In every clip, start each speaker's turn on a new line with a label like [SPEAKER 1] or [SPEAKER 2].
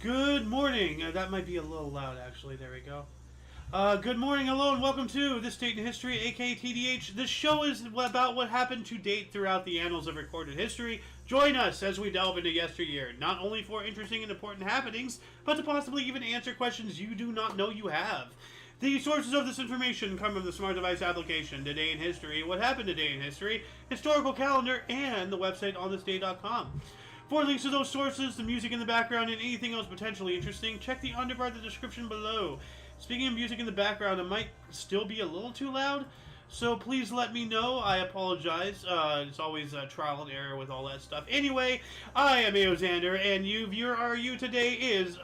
[SPEAKER 1] Good morning. That might be a little loud, actually. There we go. Good morning, hello, and welcome to This Date in History, aka TDH. This show is about what happened to date throughout the annals of recorded history. Join us as we delve into yesteryear, not only for interesting and important happenings, but to possibly even answer questions you do not know you have. The sources of this information come from the Smart Device application, Today in History, What Happened Today in History, Historical Calendar, and the website onthisday.com. For links to those sources, the music in the background, and anything else potentially interesting, check the underbar of the description below. Speaking of music in the background, it might still be a little too loud, so please let me know. I apologize. It's always trial and error with all that stuff. Anyway, I am Aoxander, and viewer are you today is,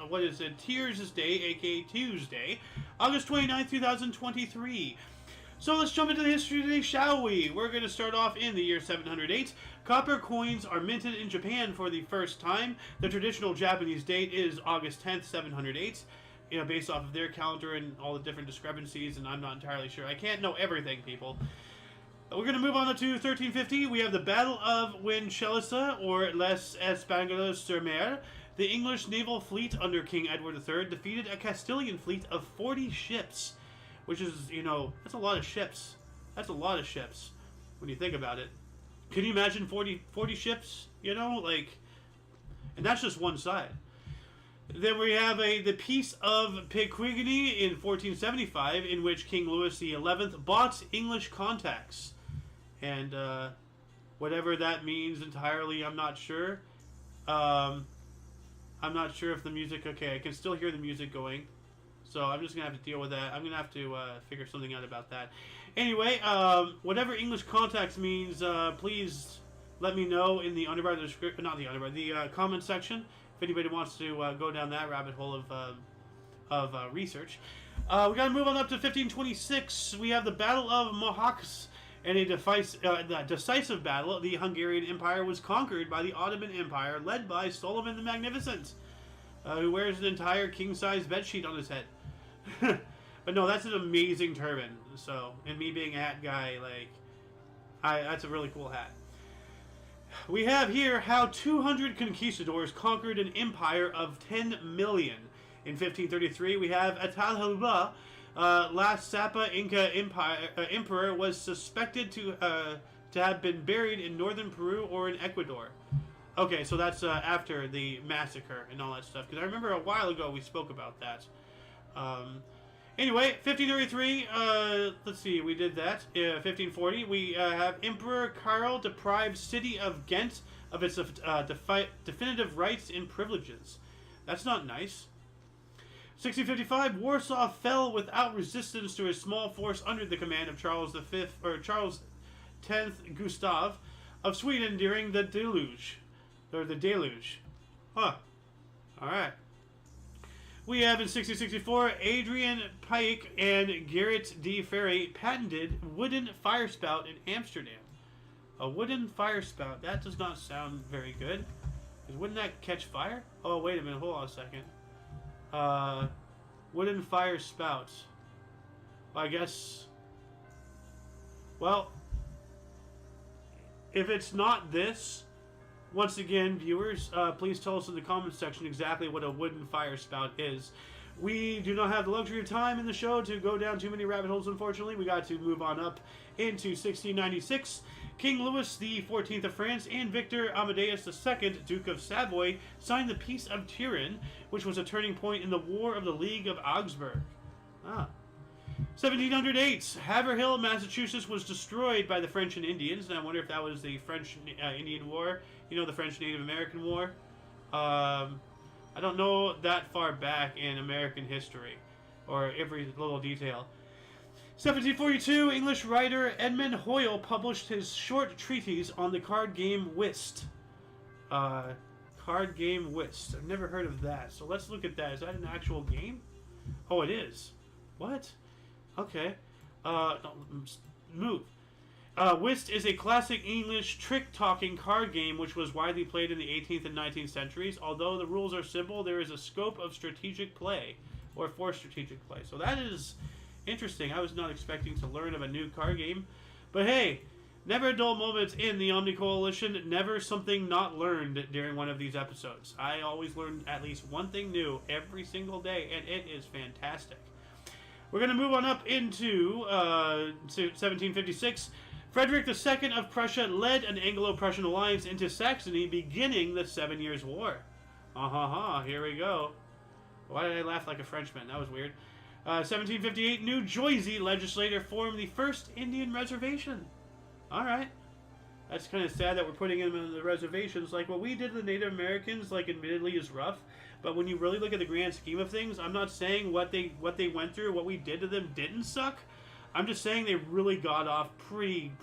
[SPEAKER 1] what is it, Tears' Day, aka Tuesday, August 29th, 2023. So let's jump into the history today, shall we? We're going to start off in the year 708. Copper coins are minted in Japan for the first time. The traditional Japanese date is August 10th, 708. You know, based off of their calendar and all the different discrepancies, and I'm not entirely sure. I can't know everything, people. We're going to move on to 1350. We have the Battle of Winchelsea, or Les Espagnols-sur-Mer. The English naval fleet under King Edward III defeated a Castilian fleet of 40 ships. Which is, you know, that's a lot of ships. That's a lot of ships when you think about it. Can you imagine 40 ships? You know, like, and that's just one side. Then we have the Peace of Picquigny in 1475, in which King Louis XI bought English contacts. And whatever that means entirely, I'm not sure. I'm not sure if the music... Okay, I can still hear the music going. So I'm just going to have to deal with that. I'm going to have to figure something out about that. Anyway, whatever English contacts means, please let me know in the underbar, the comment section, if anybody wants to go down that rabbit hole of research. We got to move on up to 1526. We have the Battle of Mohacs. In a decisive battle, the Hungarian Empire was conquered by the Ottoman Empire, led by Suleiman the Magnificent, who wears an entire king-size bedsheet on his head. But no, that's an amazing turban. So, and me being a hat guy, like, that's a really cool hat. We have here how 200 conquistadors conquered an empire of 10 million. In 1533, we have Atahualpa, last Sapa Inca emperor, was suspected to have been buried in northern Peru or in Ecuador. Okay, so that's after the massacre and all that stuff. Because I remember a while ago we spoke about that. Anyway, 1533, let's see, we did that. 1540, we have Emperor Karl deprived city of Ghent of its definitive rights and privileges. That's not nice. 1655, Warsaw fell without resistance to a small force under the command of Charles X Gustav of Sweden during the Deluge. Or the Deluge. Huh. Alright. We have in 1664, Adrian Pike and Gerrit D. Ferry patented wooden fire spout in Amsterdam. A wooden fire spout. That does not sound very good. Because wouldn't that catch fire? Oh, wait a minute. Hold on a second. Wooden fire spouts. Well, I guess... Well, if it's not this... Once again, viewers, please tell us in the comments section exactly what a wooden fire spout is. We do not have the luxury of time in the show to go down too many rabbit holes, unfortunately. We got to move on up into 1696. King Louis XIV of France and Victor Amadeus II, Duke of Savoy, signed the Peace of Turin, which was a turning point in the War of the League of Augsburg. 1708, Haverhill, Massachusetts was destroyed by the French and Indians, and I wonder if that was the French-Indian War, you know, the French-Native American War. I don't know that far back in American history, or every little detail. 1742, English writer Edmund Hoyle published his short treatise on the card game whist. Card game whist. I've never heard of that, so let's look at that. Is that an actual game? Oh, it is. What? Okay. Move. Whist is a classic English trick-talking card game which was widely played in the 18th and 19th centuries. Although the rules are simple, there is a scope of strategic play, or for strategic play. So that is interesting. I was not expecting to learn of a new card game. But hey, Never a dull moment in the Omni Coalition, never something not learned during one of these episodes. I always learn at least one thing new every single day, and it is fantastic. We're going to move on up into 1756. Frederick II of Prussia led an Anglo-Prussian alliance into Saxony, beginning the 7 Years' War. Here we go. Why did I laugh like a Frenchman? That was weird. 1758, New Jersey legislator formed the first Indian reservation. Alright. That's kind of sad that we're putting them in the reservations. Like, what we did to the Native Americans, like, admittedly is rough. But when you really look at the grand scheme of things, I'm not saying what they went through, what we did to them didn't suck. I'm just saying they really got off pretty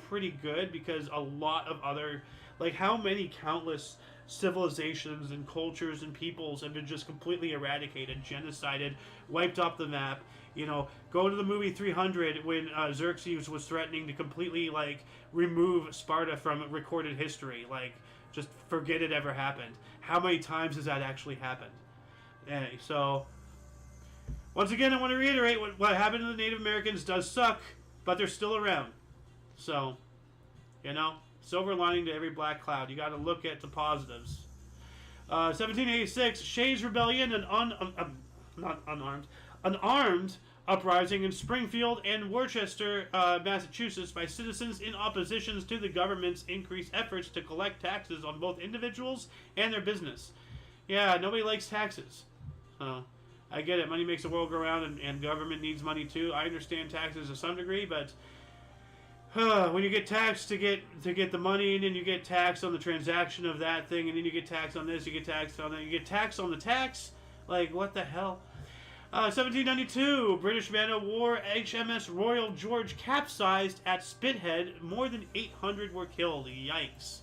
[SPEAKER 1] good, because a lot of other, like, how many countless civilizations and cultures and peoples have been just completely eradicated, genocided, wiped off the map. You know, go to the movie 300 when Xerxes was threatening to completely, like, remove Sparta from recorded history. Like, just forget it ever happened. How many times has that actually happened? So, once again, I want to reiterate what happened to the Native Americans does suck, but they're still around. So, you know, silver lining to every black cloud. You got to look at the positives. 1786, Shays Rebellion, an armed uprising in Springfield and Worcester, Massachusetts, by citizens in opposition to the government's increased efforts to collect taxes on both individuals and their business. Yeah, nobody likes taxes. I get it. Money makes the world go round, and government needs money too. I understand taxes to some degree, but when you get taxed to get the money, and then you get taxed on the transaction of that thing, and then you get taxed on this, you get taxed on that, you get taxed on the tax. Like, what the hell? 1792, British man-of-war HMS Royal George capsized at Spithead. More than 800 were killed. Yikes.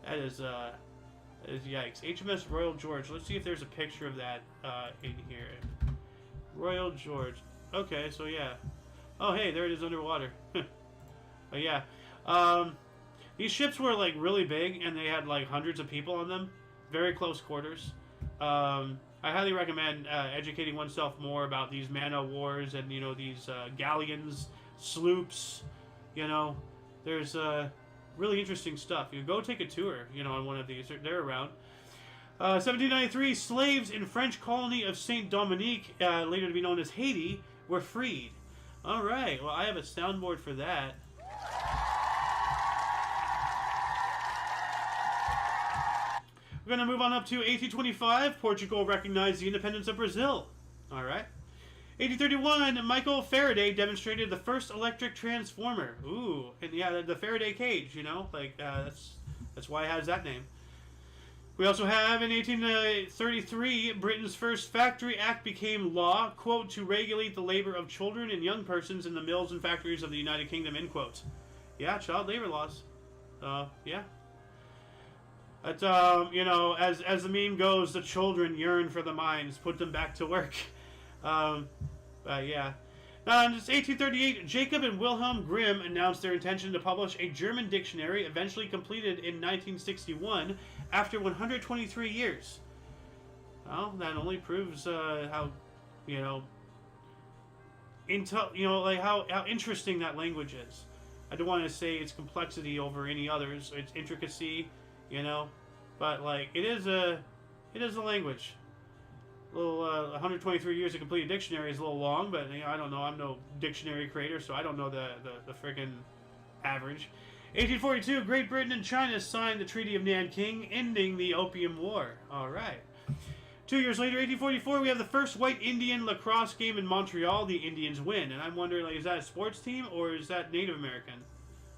[SPEAKER 1] That is yikes. HMS Royal George. Let's see if there's a picture of that in here. Royal George. Okay, so yeah. Oh, hey, there it is underwater. But yeah. These ships were, like, really big, and they had, like, hundreds of people on them. Very close quarters. I highly recommend educating oneself more about these man-o'-wars and, you know, these galleons, sloops. You know, there's really interesting stuff. You go take a tour, you know, on one of these. They're around. 1793, slaves in French colony of Saint Dominique, later to be known as Haiti, were freed. All right. Well, I have a soundboard for that. We're going to move on up to 1825. Portugal recognized the independence of Brazil. All right. 1831, Michael Faraday demonstrated the first electric transformer. Ooh, and yeah, the Faraday cage, you know, like that's why it has that name. We also have in 1833, Britain's first Factory Act became law, quote, to regulate the labor of children and young persons in the mills and factories of the United Kingdom, end quote. Yeah, child labor laws. Yeah. But, you know, as the meme goes, the children yearn for the mines. Put them back to work. Yeah. Now, in 1838, Jacob and Wilhelm Grimm announced their intention to publish a German dictionary, eventually completed in 1961, after 123 years. Well, that only proves how, you know, like how interesting that language is. I don't want to say its complexity over any others, its intricacy, you know, but like it is a language. A little 123 years to complete a dictionary is a little long, but you know, I don't know. I'm no dictionary creator, so I don't know the friggin' average. 1842, Great Britain and China signed the Treaty of Nanking, ending the Opium War. All right. 2 years later, 1844, we have the first white Indian lacrosse game in Montreal. The Indians win, and I'm wondering, like, is that a sports team or is that Native American?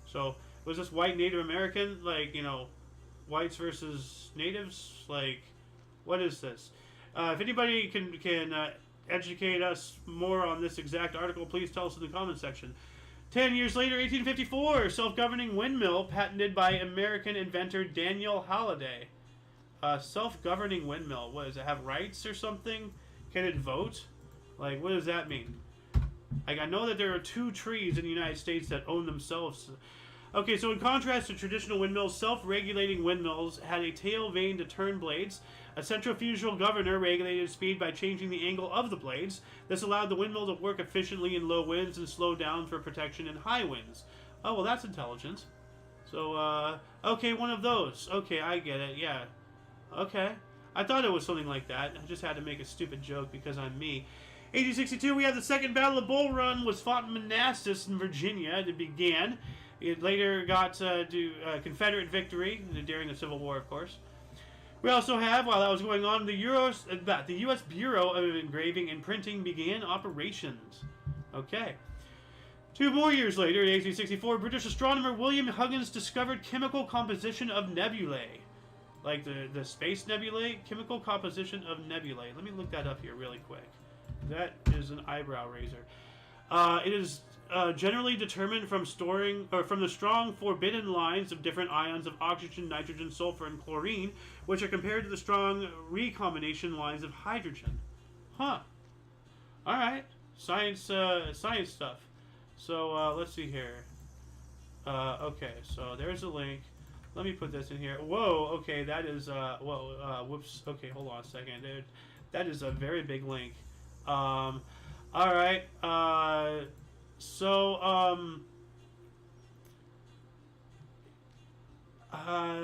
[SPEAKER 1] So was this white Native American, like, you know, whites versus natives? Like, what is this? If anybody can educate us more on this exact article, please tell us in the comments section. 10 years later, 1854, self-governing windmill patented by American inventor Daniel Halliday. Self-governing windmill. What does it have rights or something? Can it vote? Like, what does that mean? Like, I know that there are 2 trees in the United States that own themselves. Okay, so in contrast to traditional windmills, self-regulating windmills had a tail vane to turn blades. A centrifugal governor regulated speed by changing the angle of the blades. This allowed the windmill to work efficiently in low winds and slow down for protection in high winds. Oh, well, that's intelligent. So, okay, one of those. Okay, I get it. Yeah. Okay. I thought it was something like that. I just had to make a stupid joke because I'm me. 1862, we have the Second Battle of Bull Run was fought in Manassas in Virginia. It began. It later got to Confederate victory during the Civil War, of course. We also have, while that was going on, the U.S. Bureau of Engraving and Printing began operations. Okay. 2 more years later, in 1864, British astronomer William Huggins discovered chemical composition of nebulae. Like the space nebulae, chemical composition of nebulae. Let me look that up here really quick. That is an eyebrow raiser. It is generally determined from the strong forbidden lines of different ions of oxygen, nitrogen, sulfur, and chlorine, which are compared to the strong recombination lines of hydrogen. Huh. All right. Science stuff. So let's see here. Okay, so there's a link. Let me put this in here. Whoa. Okay, that is whoops. Okay, hold on a second, dude. That is a very big link. All right.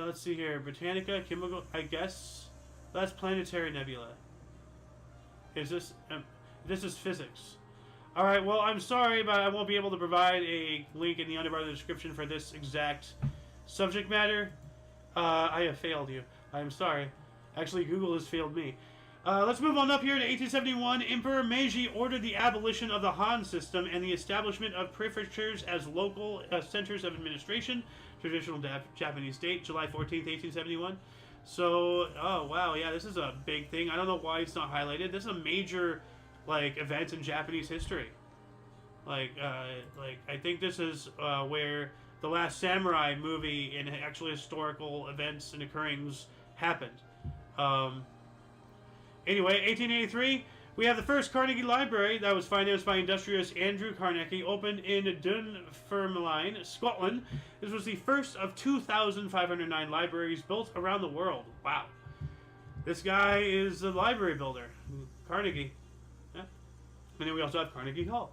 [SPEAKER 1] Let's see here. Britannica, chemical. I guess that's planetary nebula. Is this? This is physics. All right. Well, I'm sorry, but I won't be able to provide a link in the underbar of the description for this exact subject matter. I have failed you. I'm sorry. Actually, Google has failed me. Let's move on up here to 1871. Emperor Meiji ordered the abolition of the Han system and the establishment of prefectures as local centers of administration. Traditional Japanese date, July 14th, 1871. So, oh wow, yeah, this is a big thing. I don't know why it's not highlighted. This is a major, event in Japanese history. I think this is where the Last Samurai movie and actually historical events and occurrings happened. Anyway, 1883, we have the first Carnegie Library that was financed by industrialist Andrew Carnegie, opened in Dunfermline, Scotland. This was the first of 2,509 libraries built around the world. Wow. This guy is a library builder. Carnegie. Yeah. And then we also have Carnegie Hall.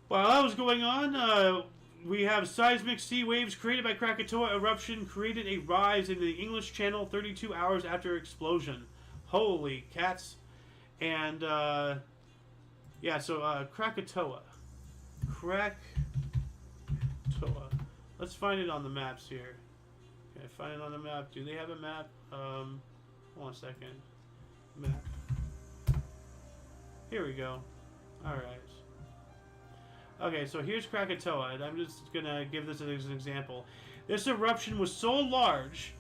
[SPEAKER 1] While that was going on, we have seismic sea waves created by Krakatoa eruption created a rise in the English Channel 32 hours after explosion. Holy cats. And, yeah, so, Krakatoa. Krakatoa. Let's find it on the maps here. Okay, find it on the map. Do they have a map? Hold on a second. Map. Here we go. Alright. Okay, so here's Krakatoa, and I'm just gonna give this as an example. This eruption was so large,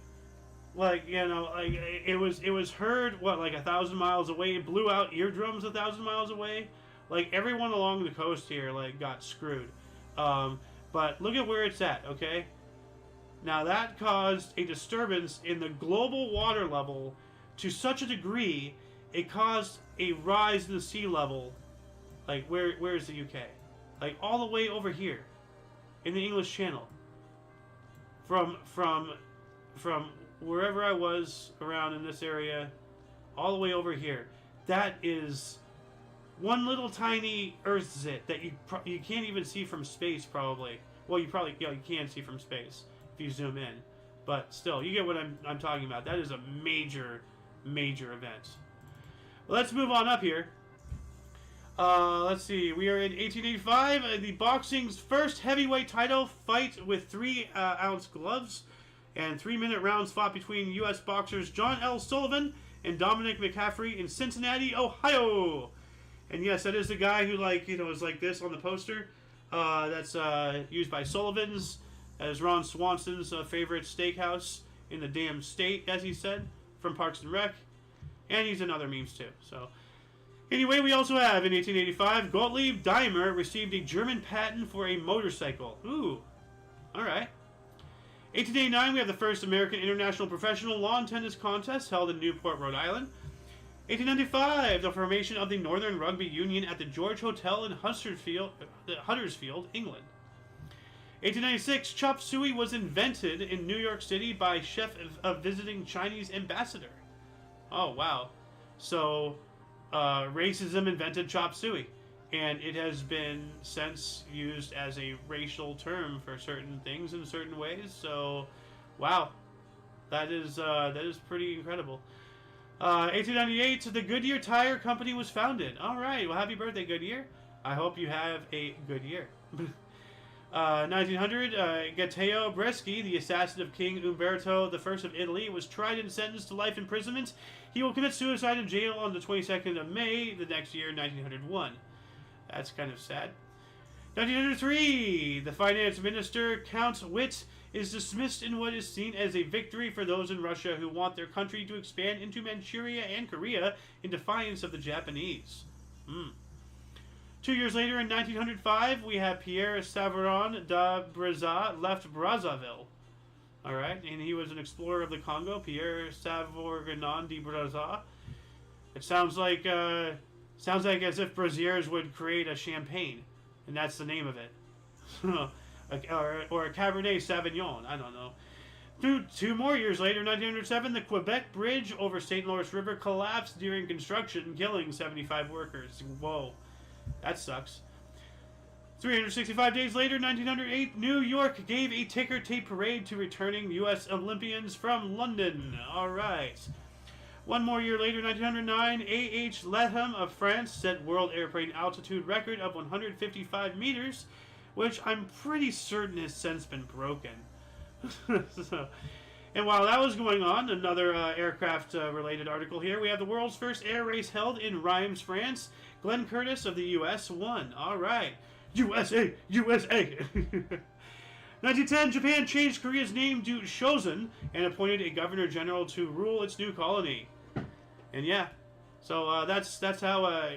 [SPEAKER 1] it was heard, 1,000 miles away. It blew out eardrums 1,000 miles away. Everyone along the coast here, got screwed. But look at where it's at, okay? Now, that caused a disturbance in the global water level to such a degree, it caused a rise in the sea level. Where is the UK? All the way over here, in the English Channel. From wherever I was around in this area, all the way over here. That is one little tiny Earth zit that you can't even see from space, probably. Well, you can see from space if you zoom in, but still, you get what I'm talking about. That is a major, major event. Well, let's move on up here. Let's see. We are in 1885. The boxing's first heavyweight title fight with 3-ounce gloves. And 3-minute rounds fought between U.S. boxers John L. Sullivan and Dominic McCaffrey in Cincinnati, Ohio. And yes, that is the guy who, is like this on the poster. That's used by Sullivan's as Ron Swanson's favorite steakhouse in the damn state, as he said, from Parks and Rec. And he's in other memes, too. So, anyway, we also have, in 1885, Gottlieb Daimler received a German patent for a motorcycle. Ooh. All right. 1889, we have the first American International Professional Lawn Tennis Contest held in Newport, Rhode Island. 1895, the formation of the Northern Rugby Union at the George Hotel in Huddersfield, England. 1896, chop suey was invented in New York City by chef of visiting Chinese ambassador. Oh, wow. So, racism invented chop suey. and it has been since used as a racial term for certain things in certain ways. So, wow, that is pretty incredible. 1898, the Goodyear Tire Company was founded. All right, well, happy birthday, Goodyear. I hope you have a good year. 1900, Gaetano Bresci, the assassin of King Umberto I of Italy, was tried and sentenced to life imprisonment. He will commit suicide in jail on the 22nd of May the next year, 1901. That's kind of sad. 1903, the finance minister, Count Witt, is dismissed in what is seen as a victory for those in Russia who want their country to expand into Manchuria and Korea in defiance of the Japanese. 2 years later, in 1905, we have Pierre Savarin de Brazza left Brazzaville. All right, and he was an explorer of the Congo, Pierre Savarin de Brazza. It sounds like as if Braziers would create a champagne, and that's the name of it. or a Cabernet Sauvignon, I don't know. Two more years later, 1907, the Quebec Bridge over St. Lawrence River collapsed during construction, killing 75 workers. Whoa, that sucks. 365 days later, 1908, New York gave a ticker tape parade to returning U.S. Olympians from London. All right. One more year later, 1909, A.H. Latham of France set world airplane altitude record of 155 meters, which I'm pretty certain has since been broken. And while that was going on, another aircraft-related article here. We have the world's first air race held in Reims, France. Glenn Curtis of the U.S. won. All right. USA! USA! 1910, Japan changed Korea's name to Shozen and appointed a governor-general to rule its new colony. And yeah, so that's how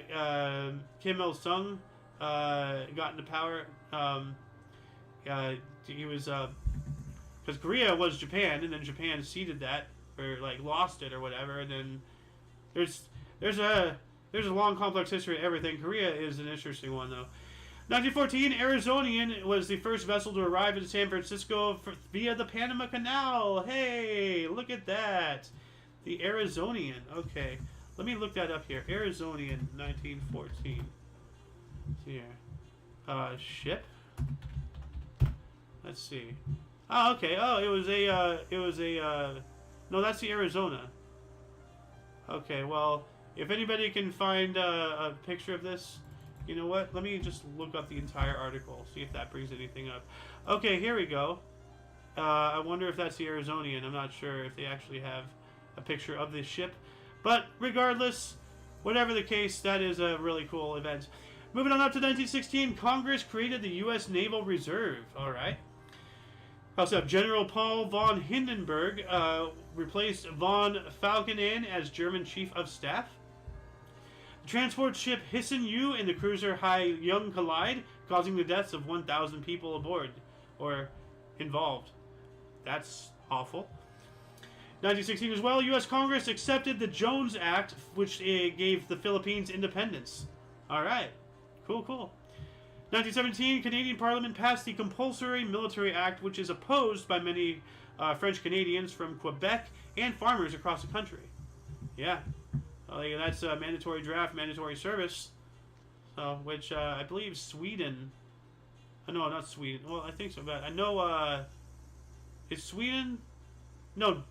[SPEAKER 1] Kim Il-sung got into power. He was because Korea was Japan, and then Japan ceded that or like lost it or whatever. And then there's a long complex history of everything. Korea is an interesting one though. 1914, Arizonian was the first vessel to arrive in San Francisco via the Panama Canal. Hey, look at that. The Arizonian. Okay, let me look that up here. Arizonian, 1914. Here. Ship? Let's see. Oh, okay. Oh, it was a, no, that's the Arizona. Okay, well, if anybody can find a picture of this, you know what? Let me just look up the entire article, see if that brings anything up. Okay, here we go. I wonder if that's the Arizonian. I'm not sure if they actually have a picture of this ship. But regardless, whatever the case, that is a really cool event. Moving on up to 1916, Congress created the U.S. Naval Reserve. All right. Also have General Paul von Hindenburg replaced von Falkenhayn as German Chief of Staff. The transport ship Hissen U and the cruiser Hai Young collide, causing the deaths of 1,000 people aboard or involved. That's awful. 1916 as well, U.S. Congress accepted the Jones Act, which gave the Philippines independence. All right. Cool, cool. 1917, Canadian Parliament passed the Compulsory Military Act, which is opposed by many French Canadians from Quebec and farmers across the country. Yeah. That's a mandatory draft, mandatory service, which I believe Sweden... no, not Sweden. Well, I think so, but I know... is Sweden? No,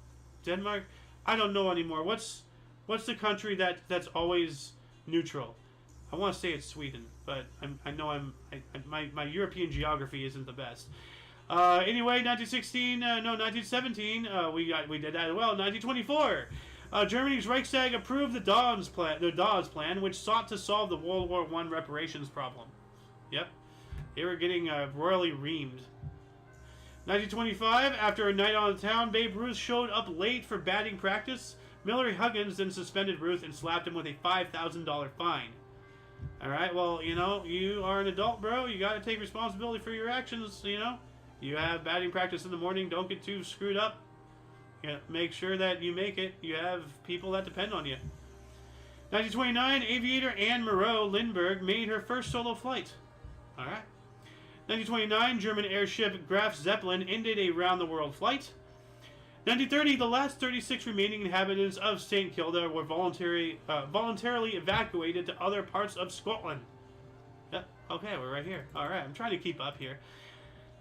[SPEAKER 1] Denmark? I don't know anymore. What's the country that's always neutral? I want to say it's Sweden, but I know my European geography isn't the best. Anyway, 1917, we did that as well. 1924, Germany's Reichstag approved the Dawes Plan, which sought to solve the World War I reparations problem. Yep, they were getting royally reamed. 1925, after a night on the town, Babe Ruth showed up late for batting practice. Miller Huggins then suspended Ruth and slapped him with a $5,000 fine. Alright, well, you are an adult, bro. You gotta take responsibility for your actions, You have batting practice in the morning. Don't get too screwed up. Make sure that you make it. You have people that depend on you. 1929, aviator Anne Moreau Lindbergh made her first solo flight. Alright. 1929, German airship Graf Zeppelin ended a round-the-world flight. 1930, the last 36 remaining inhabitants of St. Kilda were voluntarily evacuated to other parts of Scotland. Okay, we're right here. All right, I'm trying to keep up here.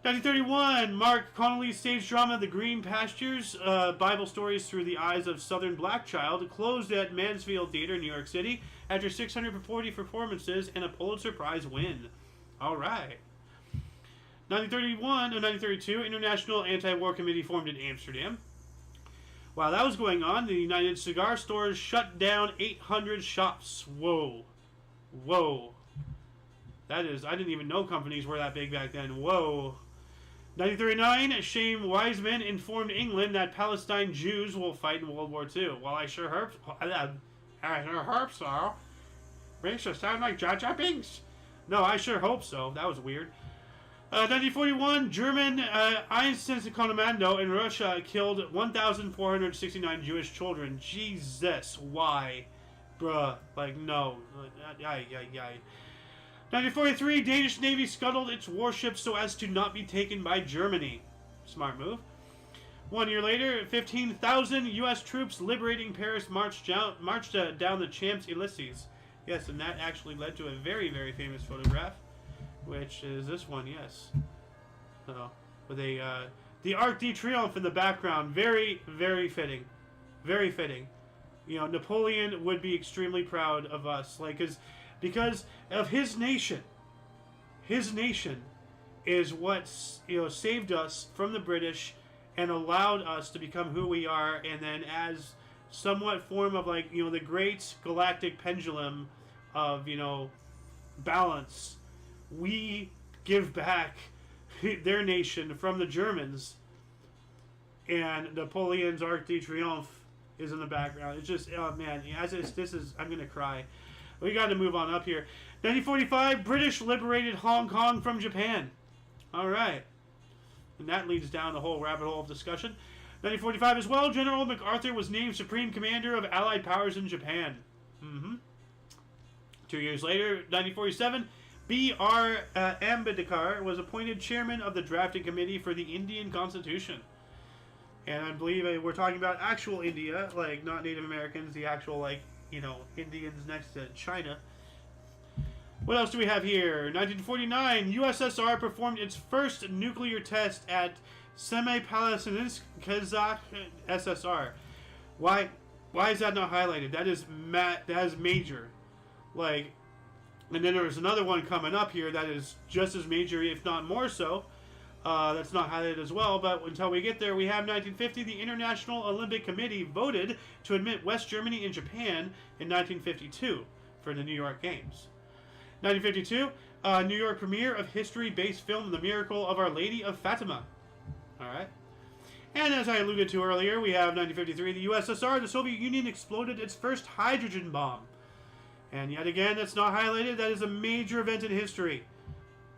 [SPEAKER 1] 1931, Mark Connolly's stage drama The Green Pastures, Bible Stories Through the Eyes of Southern Black Child, closed at Mansfield Theater, New York City, after 640 performances and a Pulitzer Prize win. All right. 1932, International Anti-War Committee formed in Amsterdam. While that was going on, the United Cigar Stores shut down 800 shops. Whoa. Whoa. That is, I didn't even know companies were that big back then. Whoa. 1939, Shane Wiseman informed England that Palestine Jews will fight in World War II. Well, I sure hope so. Makes it sound like Jar Jar Binks. No, I sure hope so. That was weird. 1941, German Einsatzkommando in Russia killed 1,469 Jewish children. Jesus, why? Bruh, like, no. 1943, Danish Navy scuttled its warships so as to not be taken by Germany. Smart move. 1 year later, 15,000 U.S. troops liberating Paris marched down the Champs-Élysées. Yes, and that actually led to a very, very famous photograph, which is this one, yes. So, with the Arc de Triomphe in the background. Very, very fitting. Very fitting. You know, Napoleon would be extremely proud of us. Like, because of his nation. His nation is what, saved us from the British and allowed us to become who we are, and then as somewhat form of, like, the great galactic pendulum of, balance, we give back their nation from the Germans, and Napoleon's Arc de Triomphe is in the background. It's just, oh man, I'm gonna cry. We got to move on up here. 1945, British liberated Hong Kong from Japan. All right. And that leads down the whole rabbit hole of discussion. 1945 as well, General MacArthur was named Supreme Commander of Allied Powers in Japan. 2 years later, 1947, B.R. Ambedkar was appointed Chairman of the Drafting Committee for the Indian Constitution. And I believe we're talking about actual India, like not Native Americans, the actual, Indians next to China. What else do we have here? 1949, USSR performed its first nuclear test at Semipalatinsk, Kazakh SSR. Why is that not highlighted? That is major. Like, and then there's another one coming up here that is just as major, if not more so. That's not highlighted as well, but until we get there, we have 1950. The International Olympic Committee voted to admit West Germany and Japan in 1952 for the New York Games. 1952, New York premiere of history-based film The Miracle of Our Lady of Fatima. Alright. And as I alluded to earlier, we have 1953, the USSR, the Soviet Union, exploded its first hydrogen bomb. And yet again, that's not highlighted. That is a major event in history.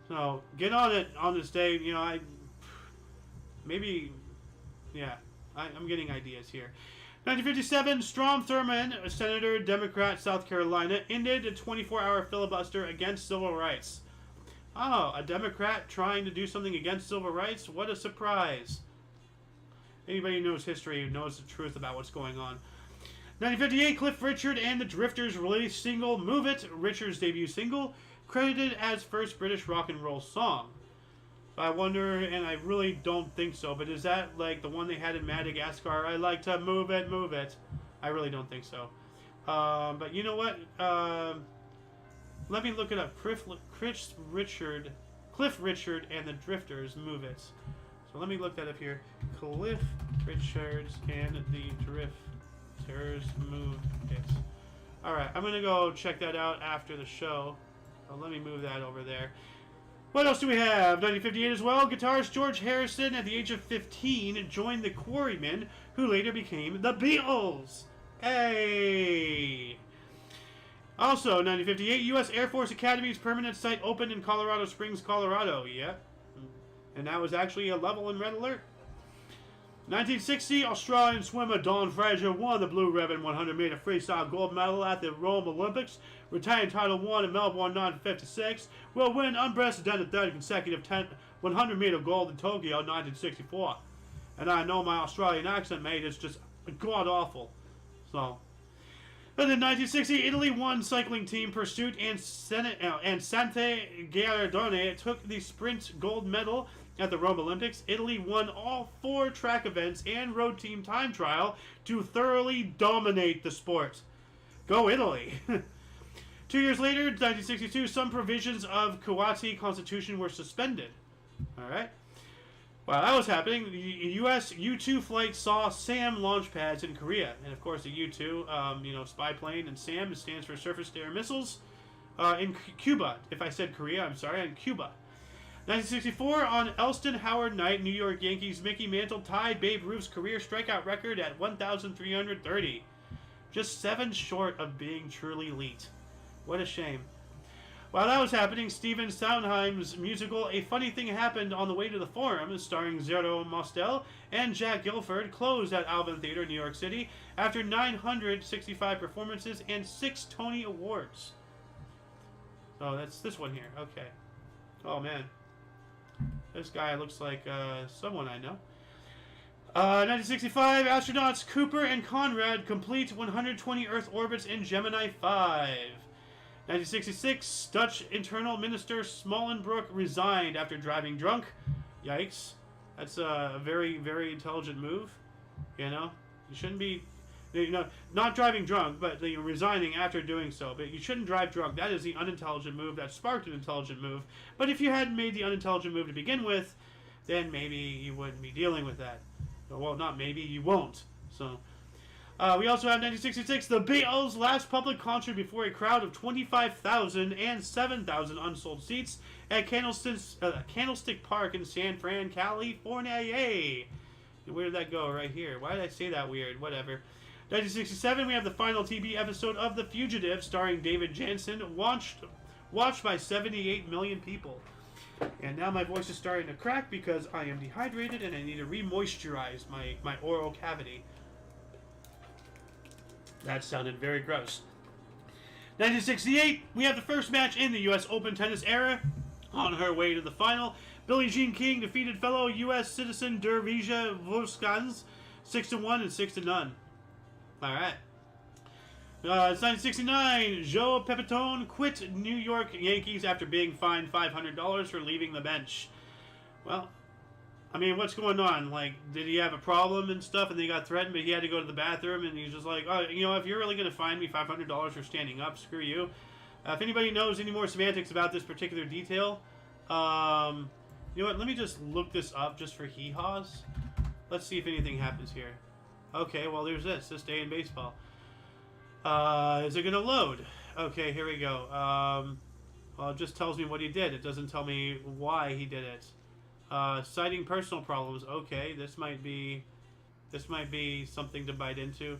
[SPEAKER 1] So, get on it on this day. I'm getting ideas here. 1957, Strom Thurmond, Senator, Democrat, South Carolina, ended a 24-hour filibuster against civil rights. Oh, a Democrat trying to do something against civil rights? What a surprise. Anybody who knows history knows the truth about what's going on. 1958, Cliff Richard and the Drifters released single Move It, Richard's debut single, credited as first British rock and roll song. I wonder, and I really don't think so, but is that like the one they had in Madagascar? I like to move it, move it. I really don't think so. But you know what? Let me look it up. Cliff Richard and the Drifters, Move It. So let me look that up here. Cliff Richards and the Drifters, Move It. Alright, I'm going to go check that out after the show. Let me move that over there. What else do we have? 1958 as well. Guitarist George Harrison, at the age of 15, joined the Quarrymen, who later became the Beatles. Hey! Also, 1958, U.S. Air Force Academy's permanent site opened in Colorado Springs, Colorado. Yep. And that was actually a level in red alert. 1960, Australian swimmer Dawn Fraser won the Blue Ribbon 100 meter freestyle gold medal at the Rome Olympics, retained Title I in Melbourne 1956, will win unprecedented third consecutive 100 meter gold in Tokyo 1964. And I know my Australian accent, mate, is just god awful. So, And in 1960, Italy won cycling team Pursuit and Sante Giardone took the sprint gold medal at the Rome Olympics. Italy won all 4 track events and road team time trial to thoroughly dominate the sport. Go Italy! 2 years later, 1962, some provisions of Kuwaiti constitution were suspended. Alright. While that was happening, the U.S. U-2 flight saw SAM launch pads in Korea. And of course, the U-2, spy plane, and SAM stands for surface-to-air missiles in Cuba. If I said Korea, I'm sorry, in Cuba. 1964, on Elston Howard night, New York Yankees Mickey Mantle tied Babe Ruth's career strikeout record at 1,330. Just 7 short of being truly elite. What a shame. While that was happening, Stephen Sondheim's musical A Funny Thing Happened on the Way to the Forum, starring Zero Mostel and Jack Gilford, closed at Alvin Theater, New York City, after 965 performances and 6 Tony Awards. Oh, that's this one here. Okay. Oh, man. This guy looks like someone I know. 1965, astronauts Cooper and Conrad complete 120 Earth orbits in Gemini 5. 1966, Dutch Internal Minister Smolenbroek resigned after driving drunk. Yikes. That's a very, very intelligent move. You shouldn't be, not driving drunk, but resigning after doing so. But you shouldn't drive drunk. That is the unintelligent move. That sparked an intelligent move. But if you hadn't made the unintelligent move to begin with, then maybe you wouldn't be dealing with that. Well, not maybe, you won't. So, we also have 1966, the Beatles' last public concert before a crowd of 25,000 and 7,000 unsold seats at Candlestick Park in San Fran, California. Yay! Where did that go? Right here. Why did I say that weird? Whatever. 1967, we have the final TV episode of The Fugitive, starring David Jansen, watched by 78 million people. And now my voice is starting to crack because I am dehydrated and I need to re-moisturize my oral cavity. That sounded very gross. 1968, we have the first match in the U.S. Open tennis era. On her way to the final, Billie Jean King defeated fellow U.S. citizen Dervisha Voskans 6-1 and 6-0. Alright. It's 1969. Joe Pepitone quit New York Yankees after being fined $500 for leaving the bench. Well, I mean, what's going on? Like, did he have a problem and stuff and then he got threatened, but he had to go to the bathroom and he's just like, oh, if you're really going to fine me $500 for standing up, screw you. If anybody knows any more semantics about this particular detail, you know what? Let me just look this up just for hee-haws. Let's see if anything happens here. Okay, well, there's this day in baseball. Is it going to load? Okay, here we go. Well, it just tells me what he did. It doesn't tell me why he did it. Citing personal problems. Okay, this might be something to bite into.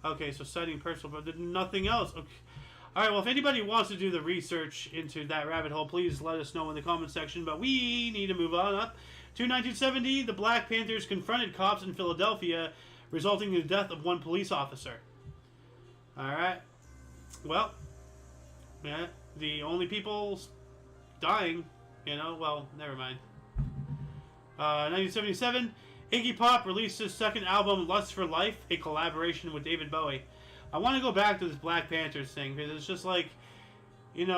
[SPEAKER 1] Okay, so citing personal problems. Nothing else. Okay. All right, well, if anybody wants to do the research into that rabbit hole, please let us know in the comment section. But we need to move on up to 1970. The Black Panthers confronted cops in Philadelphia, resulting in the death of 1 police officer. Alright. Well, yeah, the only people dying, well, never mind. 1977, Iggy Pop released his second album, Lust for Life, a collaboration with David Bowie. I want to go back to this Black Panthers thing, because it's just like, it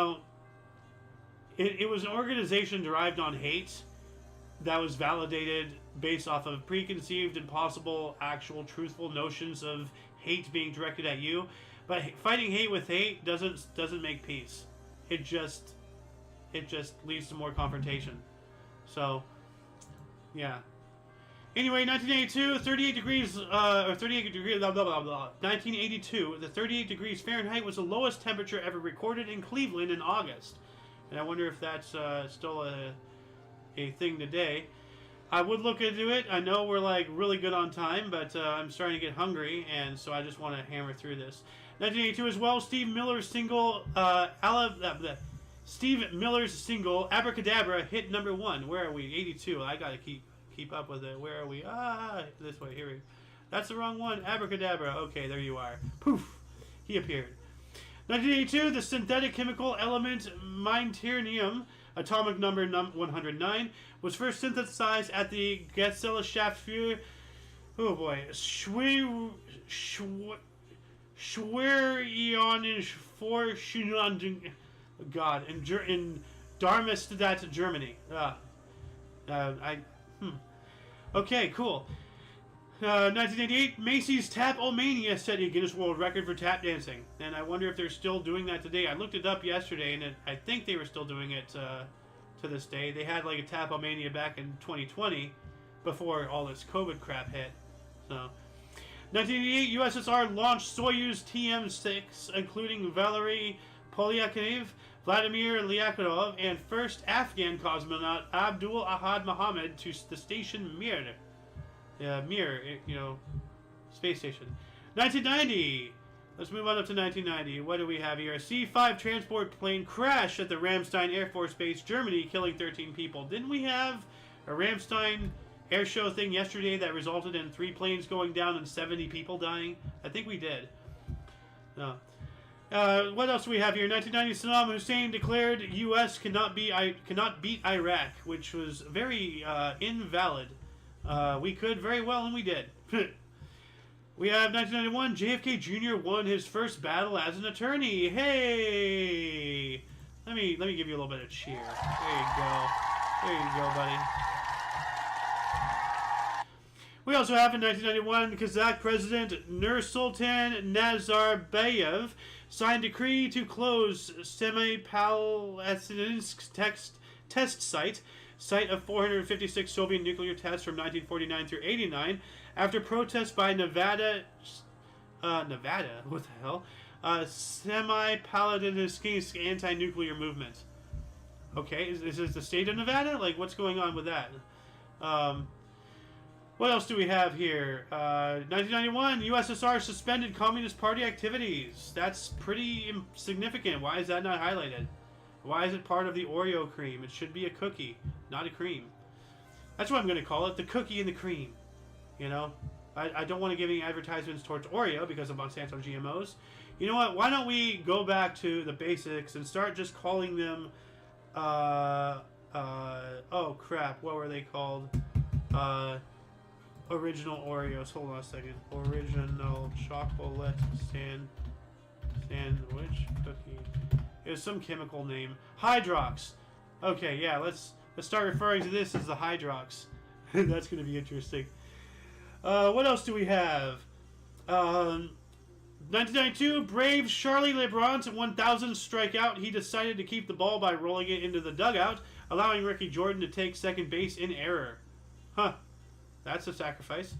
[SPEAKER 1] was an organization derived on hate that was validated based off of preconceived and possible actual truthful notions of hate being directed at you. But fighting hate with hate doesn't make peace. It just leads to more confrontation. So, yeah. Anyway, 1982, 38 degrees, 1982, the 38 degrees Fahrenheit was the lowest temperature ever recorded in Cleveland in August. And I wonder if that's still a thing today. I would look into it. I know we're really good on time, but I'm starting to get hungry, and so I just want to hammer through this. 1982 as well. Steve Miller's single Abracadabra hit number 1. Where are we? 82. I gotta keep up with it. Where are we? This way. Here we go. That's the wrong one. Abracadabra. Okay, there you are. Poof. He appeared. 1982. The synthetic chemical element Minternum, atomic number 109, was first synthesized at the Gesellschaft für Schwerionisch Forschung. God, in Darmstadt, Germany. Okay, cool. 1988, Macy's Tap-O-Mania set a Guinness World Record for tap dancing. And I wonder if they're still doing that today. I looked it up yesterday, and I think they were still doing it to this day. They had like a Tap-O-Mania back in 2020, before all this COVID crap hit. So, 1988, USSR launched Soyuz TM-6, including Valery Polyakov, Vladimir Lyakov, and first Afghan cosmonaut Abdul Ahad Mohammed to the station Mir. Space station. 1990. Let's move on up to 1990. What do we have here? A C-5 transport plane crashed at the Ramstein Air Force Base, Germany, killing 13 people. Didn't we have a Ramstein air show thing yesterday that resulted in 3 planes going down and 70 people dying? I think we did. No. What else do we have here? 1990, Saddam Hussein declared U.S. cannot beat Iraq, which was very invalid. We could very well, and we did. We have 1991, JFK Jr. won his first battle as an attorney. Hey! Let me give you a little bit of cheer. There you go. There you go, buddy. We also have in 1991, Kazakh President Nursultan Nazarbayev signed a decree to close Semipalatinsk test site of 456 Soviet nuclear tests from 1949 through 89, after protests by Nevada, what the hell? Semipalatinsk anti-nuclear movement. Okay, is this the state of Nevada? Like, what's going on with that? What else do we have here? 1991, USSR suspended Communist Party activities. That's pretty significant. Why is that not highlighted? Why is it part of the Oreo cream? It should be a cookie, not a cream. That's what I'm going to call it, the cookie and the cream. You know? I don't want to give any advertisements towards Oreo because of Monsanto GMOs. You know what? Why don't we go back to the basics and start just calling them... oh, crap. What were they called? Original Oreos. Hold on a second. Original chocolate sandwich cookie. It was some chemical name. Hydrox. Okay, yeah, let's start referring to this as the Hydrox. That's going to be interesting. What else do we have? 1992, Braves Charlie LeBron's 1,000th strikeout. He decided to keep the ball by rolling it into the dugout, allowing Ricky Jordan to take second base in error. Huh. That's a sacrifice.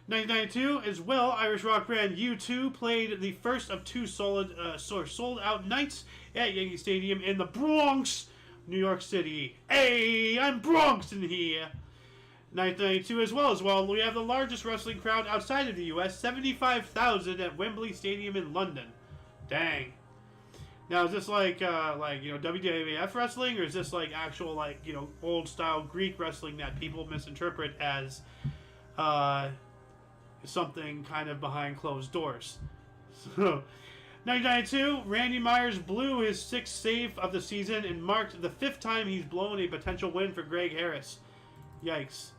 [SPEAKER 1] 1992, as well, Irish rock band U2 played the first of 2 sold-out nights at Yankee Stadium in the Bronx, New York City. Hey, I'm Bronx in here. 1992 as well, we have the largest wrestling crowd outside of the U.S., 75,000 at Wembley Stadium in London. Dang. Now, is this like WWF wrestling, or is this like actual, old-style Greek wrestling that people misinterpret as, something kind of behind closed doors? So, 1992, Randy Myers blew his 6th save of the season and marked the 5th time he's blown a potential win for Greg Harris. Yikes.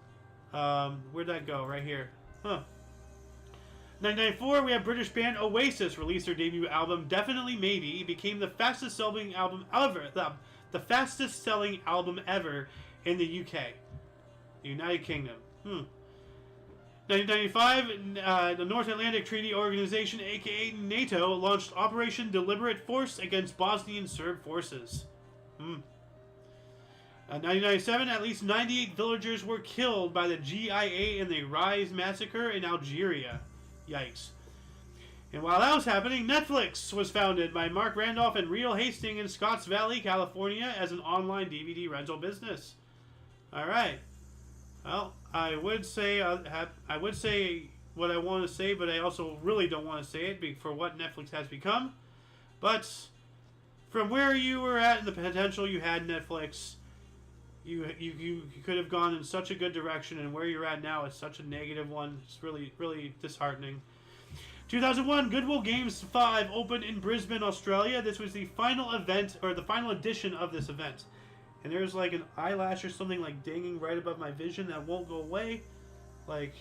[SPEAKER 1] Where'd that go? Right here. Huh. 1994, we have British band Oasis release their debut album, Definitely Maybe. It became the fastest selling album ever. The fastest selling album ever in the UK, the United Kingdom. 1995, the North Atlantic Treaty Organization, aka NATO, launched Operation Deliberate Force against Bosnian Serb forces. 1997, at least 98 villagers were killed by the GIA in the Rise massacre in Algeria. Yikes. And while that was happening, Netflix was founded by Mark Randolph and Real Hastings in Scotts Valley, California, as an online DVD rental business. Alright. Well, I would say what I want to say, but I also really don't want to say it for what Netflix has become. But from where you were at and the potential you had, Netflix, you could have gone in such a good direction, and where you're at now is such a negative one. It's really, really disheartening. 2001, Goodwill Games 5 opened in Brisbane, Australia. This was the final event, or the final edition of this event. And there's like an eyelash or something like dangling right above my vision that won't go away. Like,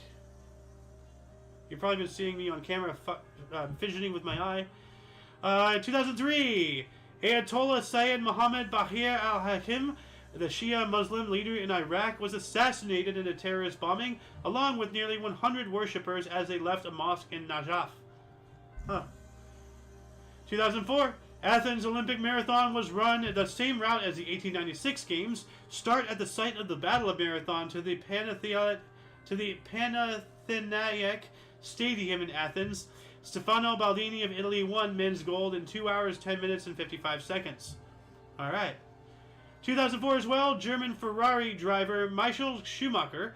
[SPEAKER 1] You've probably been seeing me on camera fidgeting with my eye. 2003, Ayatollah Syed Mohammed Bahir al-Hakim, the Shia Muslim leader in Iraq, was assassinated in a terrorist bombing, along with nearly 100 worshippers as they left a mosque in Najaf. 2004, Athens Olympic Marathon was run the same route as the 1896 Games. Start at the site of the Battle of Marathon to the Panathinaik Stadium in Athens. Stefano Baldini of Italy won men's gold in 2 hours, 10 minutes, and 55 seconds. All right. 2004 as well, German Ferrari driver Michael Schumacher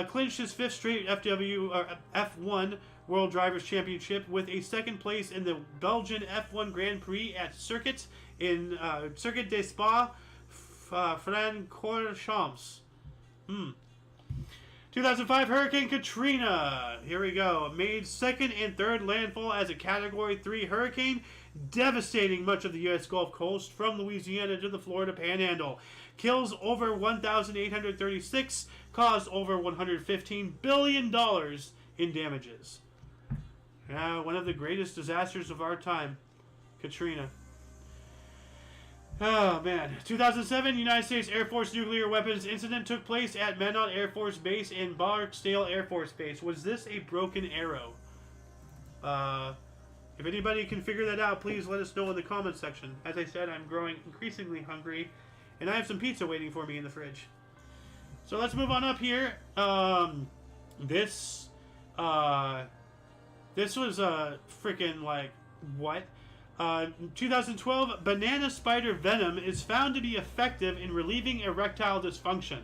[SPEAKER 1] clinched his 5th straight F1 World Drivers' Championship with a second place in the Belgian F1 Grand Prix at Circuit des Spa Francorchamps. 2005 Hurricane Katrina, here we go, made second and third landfall as a Category 3 hurricane, devastating much of the U.S. Gulf Coast from Louisiana to the Florida Panhandle. Kills over 1,836, caused over $115 billion in damages. One of the greatest disasters of our time, Katrina. Oh, man. 2007, United States Air Force nuclear weapons incident took place at Minot Air Force Base and Barksdale Air Force Base. Was this a broken arrow? If anybody can figure that out, please let us know in the comments section. As I said, I'm growing increasingly hungry, and I have some pizza waiting for me in the fridge. So let's move on up here. This was freaking like, what? 2012, banana spider venom is found to be effective in relieving erectile dysfunction.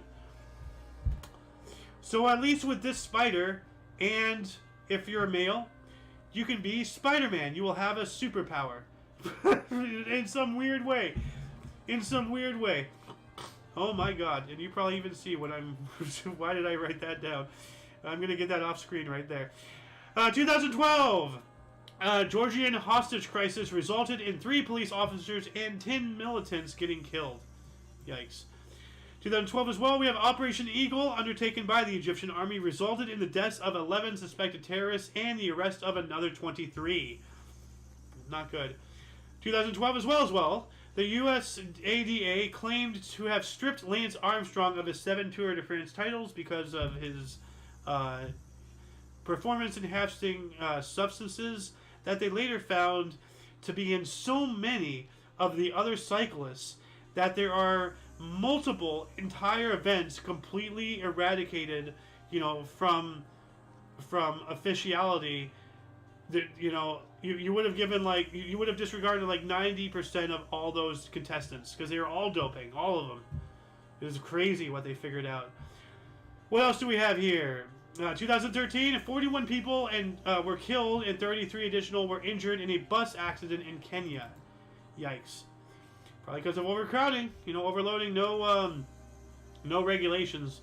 [SPEAKER 1] So at least with this spider, and if you're a male, you can be Spider-Man. You will have a superpower. In some weird way. In some weird way. Oh my god. And you probably even see what I'm... Why did I write that down? I'm going to get that off screen right there. 2012. Georgian hostage crisis resulted in 3 police officers and 10 militants getting killed. Yikes. 2012 as well, we have Operation Eagle, undertaken by the Egyptian army, resulted in the deaths of 11 suspected terrorists and the arrest of another 23. Not good. 2012 as well, the USADA claimed to have stripped Lance Armstrong of his 7 Tour de France titles because of his performance-enhancing substances that they later found to be in so many of the other cyclists that there are multiple entire events completely eradicated, from officiality. That you would have given you would have disregarded 90% of all those contestants because they were all doping, all of them. It was crazy what they figured out. What else do we have here? 2013, 41 people were killed and 33 additional were injured in a bus accident in Kenya. Yikes. Probably because of overcrowding, overloading, no regulations.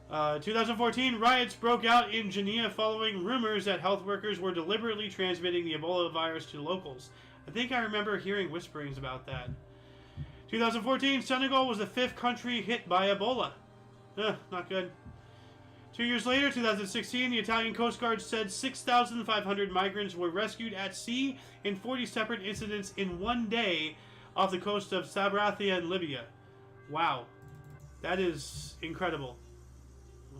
[SPEAKER 1] 2014, riots broke out in Guinea following rumors that health workers were deliberately transmitting the Ebola virus to locals. I think I remember hearing whisperings about that. 2014, Senegal was the 5th country hit by Ebola. Not good. 2 years later, 2016, the Italian Coast Guard said 6,500 migrants were rescued at sea in 40 separate incidents in one day off the coast of Sabrathia in Libya. Wow. That is incredible.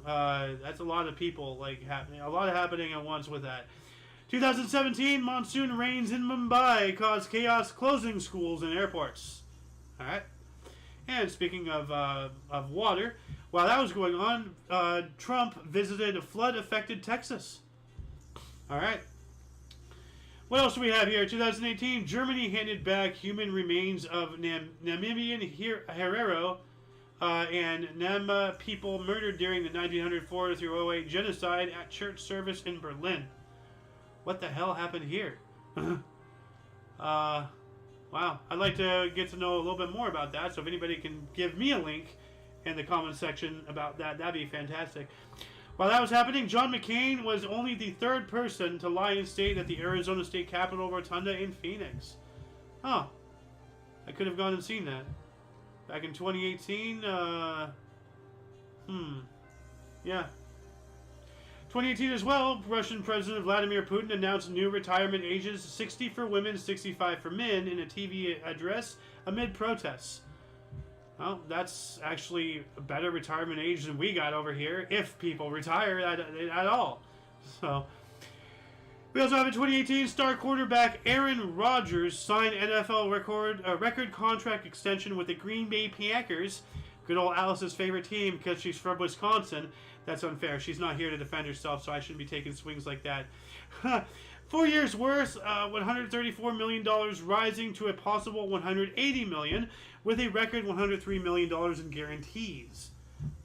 [SPEAKER 1] That's a lot of people happening. A lot of happening at once with that. 2017, monsoon rains in Mumbai caused chaos closing schools and airports. Alright. And speaking of water, while that was going on, Trump visited flood-affected Texas. Alright. What else do we have here? 2018, Germany handed back human remains of Namibian Herero and Nama people murdered during the 1904-08 genocide at church service in Berlin. What the hell happened here? Wow. I'd like to get to know a little bit more about that, so if anybody can give me a link in the comments section about that, that'd be fantastic. While that was happening, John McCain was only the 3rd person to lie in state at the Arizona State Capitol Rotunda in Phoenix. Oh. I could have gone and seen that. Back in 2018, yeah. 2018 as well, Russian President Vladimir Putin announced new retirement ages: 60 for women, 65 for men, in a TV address amid protests. Well, that's actually a better retirement age than we got over here, if people retire at all. So, we also have in 2018, star quarterback Aaron Rodgers signed NFL record contract extension with the Green Bay Packers. Good old Alice's favorite team, because she's from Wisconsin. That's unfair. She's not here to defend herself, so I shouldn't be taking swings like that. 4 years worth, $134 million, rising to a possible $180 million, with a record $103 million in guarantees.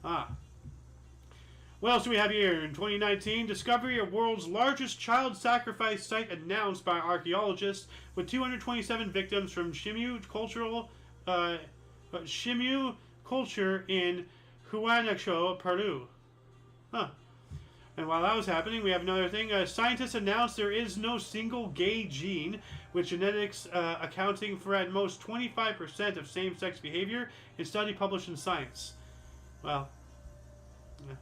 [SPEAKER 1] What else do we have here? In 2019, discovery of world's largest child sacrifice site announced by archaeologists, with 227 victims from Shimu culture in Huanacho, Peru. And while that was happening, we have another thing. Scientists announced there is no single gay gene, with genetics accounting for at most 25% of same-sex behavior in study published in Science. Well, yeah.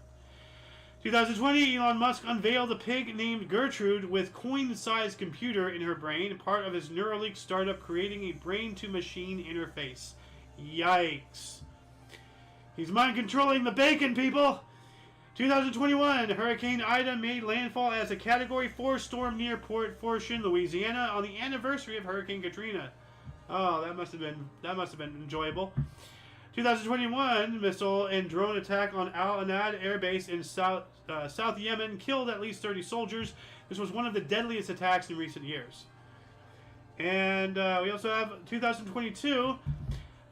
[SPEAKER 1] 2020, Elon Musk unveiled a pig named Gertrude with coin-sized computer in her brain, part of his Neuralink startup creating a brain-to-machine interface. Yikes. He's mind-controlling the bacon, people! 2021, Hurricane Ida made landfall as a Category 4 storm near Port Fortune, Louisiana, on the anniversary of Hurricane Katrina. Oh, that must have been enjoyable. 2021, missile and drone attack on Al Anad Air Base in South Yemen killed at least 30 soldiers. This was one of the deadliest attacks in recent years. And we also have 2022.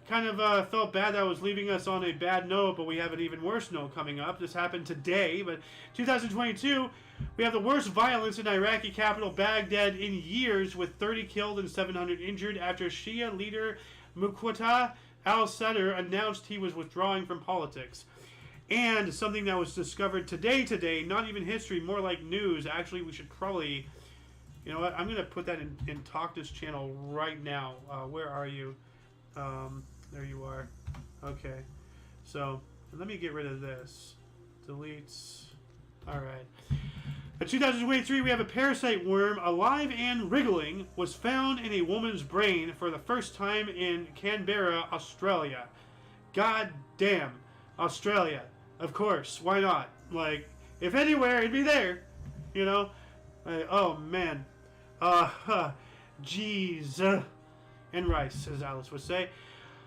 [SPEAKER 1] Kind of felt bad that I was leaving us on a bad note, but we have an even worse note coming up. This happened today, but 2022, we have the worst violence in Iraqi capital Baghdad in years, with 30 killed and 700 injured after Shia leader Muqtada al-Sadr announced he was withdrawing from politics. And something that was discovered today, not even history, more like news. Actually, we should probably, you know what, I'm going to put that in Talk This channel right now. Where are you? There you are. Okay. So, let me get rid of this. Deletes. Alright. In 2023, we have a parasite worm, alive and wriggling, was found in a woman's brain for the first time in Canberra, Australia. God damn. Australia. Of course. Why not? Like, if anywhere, it'd be there. You know? Like, oh, man. Jeez. And rice, as Alice would say.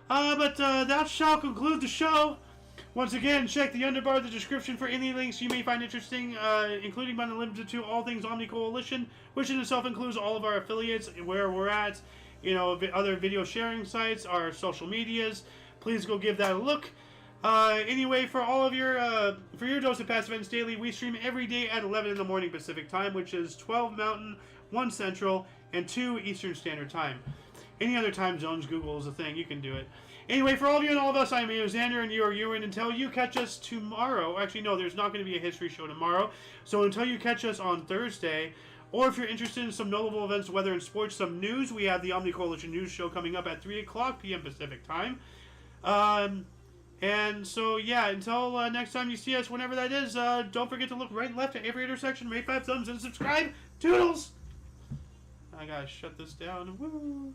[SPEAKER 1] But that shall conclude the show. Once again, check the underbar of the description for any links you may find interesting, including but not limited to all things Omni Coalition, which in itself includes all of our affiliates, where we're at, you know, other video sharing sites, our social medias. Please go give that a look. Anyway, for all of your dose of Past Events Daily, we stream every day at 11 in the morning Pacific Time, which is 12 Mountain, 1 Central, and 2 Eastern Standard Time. Any other time zones, Google is a thing. You can do it. Anyway, for all of you and all of us, I'm Xander, and you are Ewan. Until you catch us tomorrow. Actually, no, there's not going to be a history show tomorrow. So until you catch us on Thursday, or if you're interested in some notable events, weather, and sports, some news, we have the Omni Coalition News Show coming up at 3 o'clock p.m. Pacific Time. And so, yeah, until next time you see us, whenever that is, don't forget to look right and left at every intersection, rate 5 thumbs, and subscribe. Toodles! I gotta shut this down. Woo!